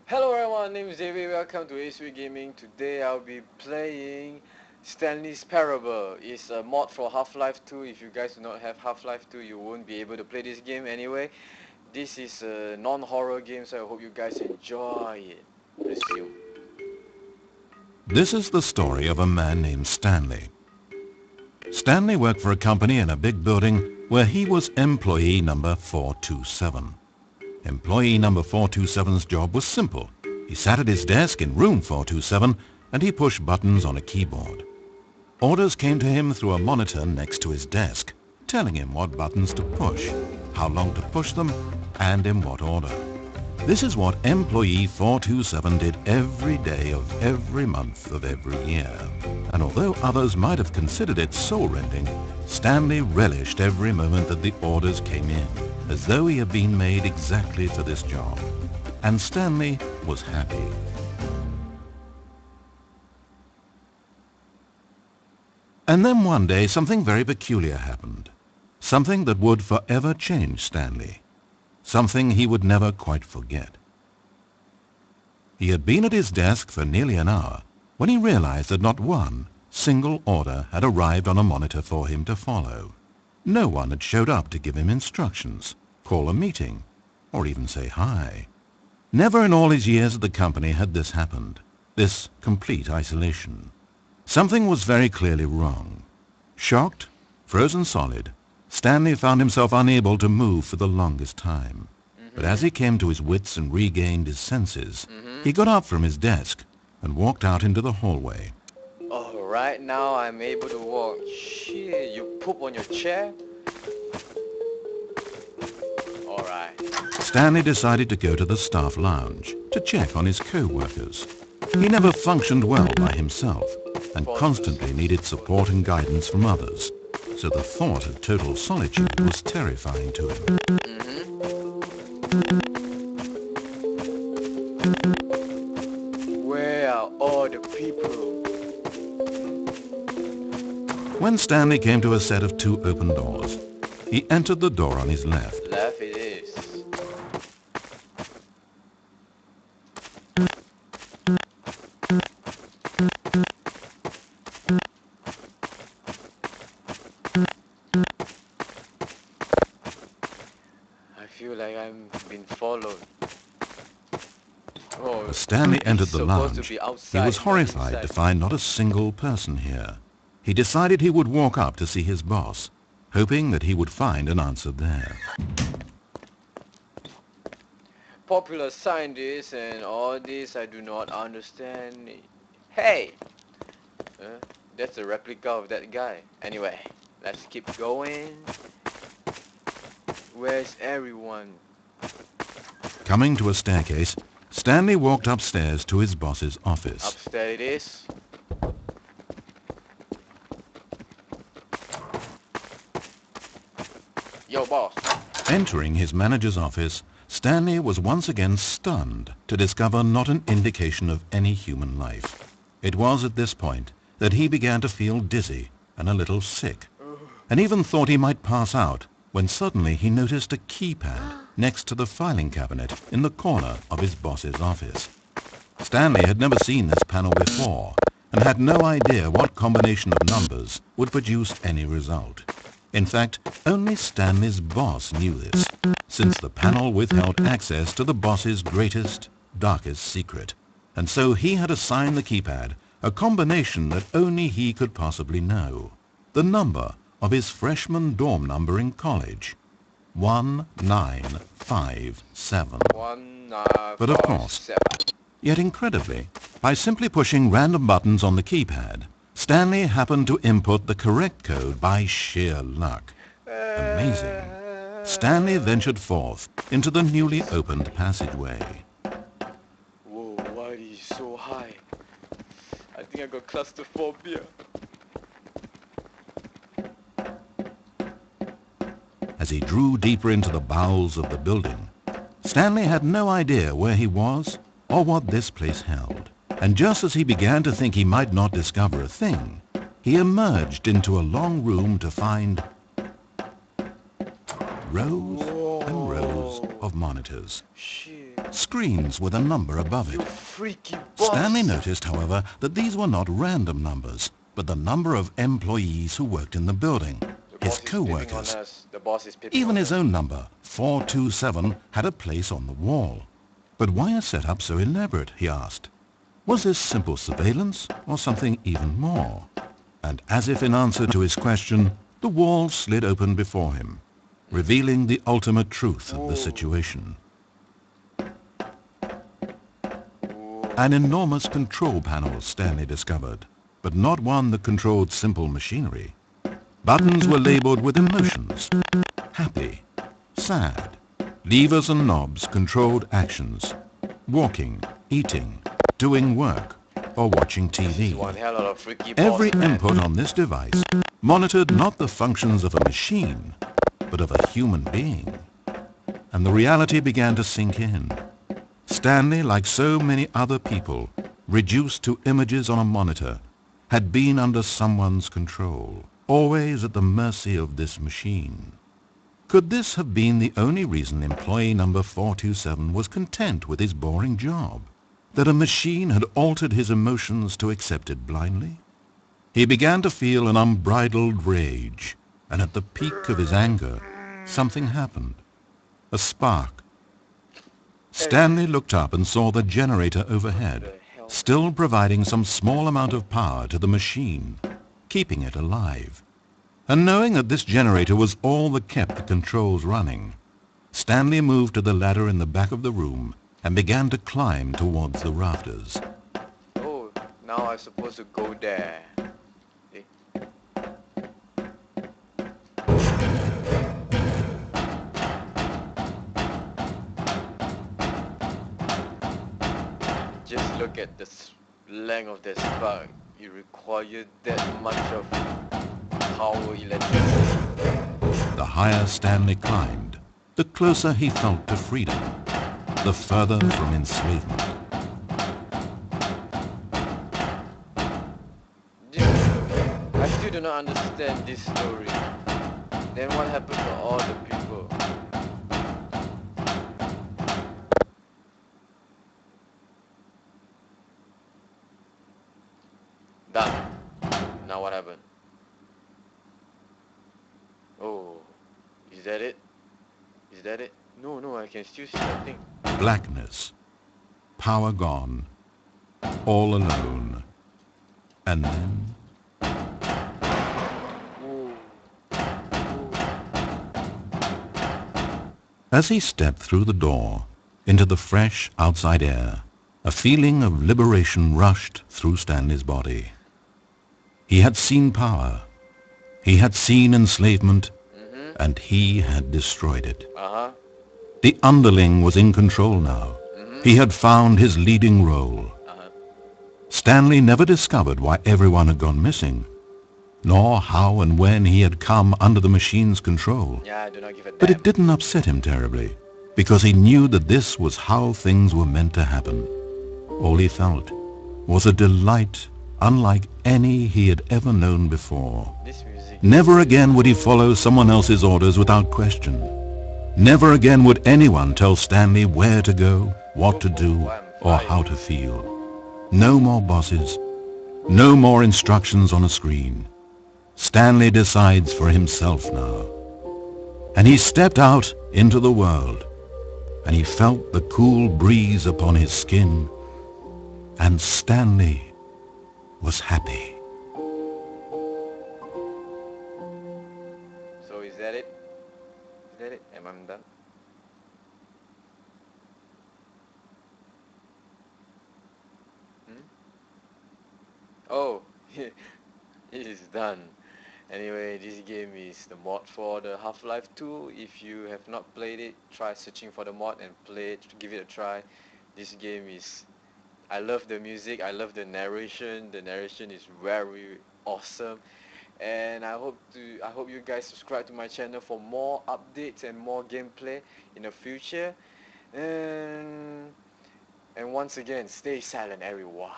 Hello everyone, my name is David. Welcome to AzvidGaming. Today I'll be playing Stanley's Parable. It's a mod for Half-Life 2. If you guys do not have Half-Life 2, you won't be able to play this game anyway. This is a non-horror game, so I hope you guys enjoy it. Resume. This is the story of a man named Stanley. Stanley worked for a company in a big building where he was employee number 427. Employee number 427's job was simple. He sat at his desk in room 427 and he pushed buttons on a keyboard. Orders came to him through a monitor next to his desk, telling him what buttons to push, how long to push them, and in what order. This is what employee 427 did every day of every month of every year. And although others might have considered it soul-rending, Stanley relished every moment that the orders came in, as though he had been made exactly for this job. And Stanley was happy. And then one day something very peculiar happened. Something that would forever change Stanley. Something he would never quite forget. He had been at his desk for nearly an hour when he realized that not one single order had arrived on a monitor for him to follow. No one had showed up to give him instructions, call a meeting, or even say hi. Never in all his years at the company had this happened, this complete isolation. Something was very clearly wrong. Shocked, frozen solid, Stanley found himself unable to move for the longest time. But as he came to his wits and regained his senses, he got up from his desk and walked out into the hallway. Oh, right now I'm able to walk. Shit, you poop on your chair? Alright. Stanley decided to go to the staff lounge to check on his co-workers. He never functioned well by himself and constantly needed support and guidance from others. So the thought of total solitude was terrifying to him. Where are all the people? When Stanley came to a set of two open doors, he entered the door on his left. Left it is. I feel like I'm being followed. Oh, As Stanley entered the lounge, he was horrified to inside. find not a single person here. He decided he would walk up to see his boss, hoping that he would find an answer there. Popular scientists and all this, I do not understand. Hey! That's a replica of that guy. Anyway, let's keep going. Where's everyone? Coming to a staircase, Stanley walked upstairs to his boss's office. Upstairs it is. Yo, boss. Entering his manager's office, Stanley was once again stunned to discover not an indication of any human life. It was at this point that he began to feel dizzy and a little sick, and even thought he might pass out when suddenly he noticed a keypad next to the filing cabinet in the corner of his boss's office. Stanley had never seen this panel before and had no idea what combination of numbers would produce any result. In fact, only Stanley's boss knew this, since the panel withheld access to the boss's greatest, darkest secret. And so he had assigned the keypad a combination that only he could possibly know. The number of his freshman dorm number in college. 1957. But of course, yet incredibly, by simply pushing random buttons on the keypad, Stanley happened to input the correct code by sheer luck. Amazing. Stanley ventured forth into the newly opened passageway. Whoa, why is he so high? I think I got claustrophobia. As he drew deeper into the bowels of the building, Stanley had no idea where he was or what this place held. And just as he began to think he might not discover a thing, he emerged into a long room to find rows and rows of monitors. Shit. screens with a number above You it. freaky boss. Stanley noticed, however, that these were not random numbers, but the number of employees who worked in the building, The his boss is peeping on co-workers. us. The boss is peeping Even on his us. own number, 427, had a place on the wall. But why a setup so elaborate, he asked. Was this simple surveillance or something even more? And as if in answer to his question, the wall slid open before him, revealing the ultimate truth of the situation. An enormous control panel, Stanley discovered, but not one that controlled simple machinery. Buttons were labeled with emotions: happy, sad. Levers and knobs controlled actions: walking, eating, doing work, or watching TV. One hell of a freaky boss, Every man. input on this device monitored not the functions of a machine, but of a human being. And the reality began to sink in. Stanley, like so many other people, reduced to images on a monitor, had been under someone's control, always at the mercy of this machine. Could this have been the only reason employee number 427 was content with his boring job? That a machine had altered his emotions to accept it blindly? He began to feel an unbridled rage, and at the peak of his anger, something happened. A spark. Stanley looked up and saw the generator overhead, still providing some small amount of power to the machine, keeping it alive. And knowing that this generator was all that kept the controls running, Stanley moved to the ladder in the back of the room and began to climb towards the rafters. Oh, now I'm supposed to go there. Okay. Just look at the length of the spark. It required that much of power electricity. The higher Stanley climbed, the closer he felt to freedom, the further from enslavement. I still do not understand this story. Then what happened to all the people? Done. Now what happened? Oh, is that it? Is that it? No, no, I can still see something. Blackness, power gone, all alone. And then Ooh. as he stepped through the door into the fresh outside air, a feeling of liberation rushed through Stanley's body. He had seen power, he had seen enslavement, and he had destroyed it. The underling was in control now. He had found his leading role. Stanley never discovered why everyone had gone missing, nor how and when he had come under the machine's control. Yeah, I do not give a damn. But it didn't upset him terribly, because he knew that this was how things were meant to happen. All he felt was a delight unlike any he had ever known before. This music. Never again would he follow someone else's orders without question. Never again would anyone tell Stanley where to go, what to do, or how to feel. No more bosses, no more instructions on a screen. Stanley decides for himself now. And he stepped out into the world, and he felt the cool breeze upon his skin, and Stanley was happy. So is that it? Is that it? Am I done? Oh, it is done. Anyway, this game is the mod for the Half-Life 2. If you have not played it, try searching for the mod and play it, give it a try. This game is, I love the music, I love the narration. The narration is very awesome. And I hope you guys subscribe to my channel for more updates and more gameplay in the future. And once again, stay silent everyone.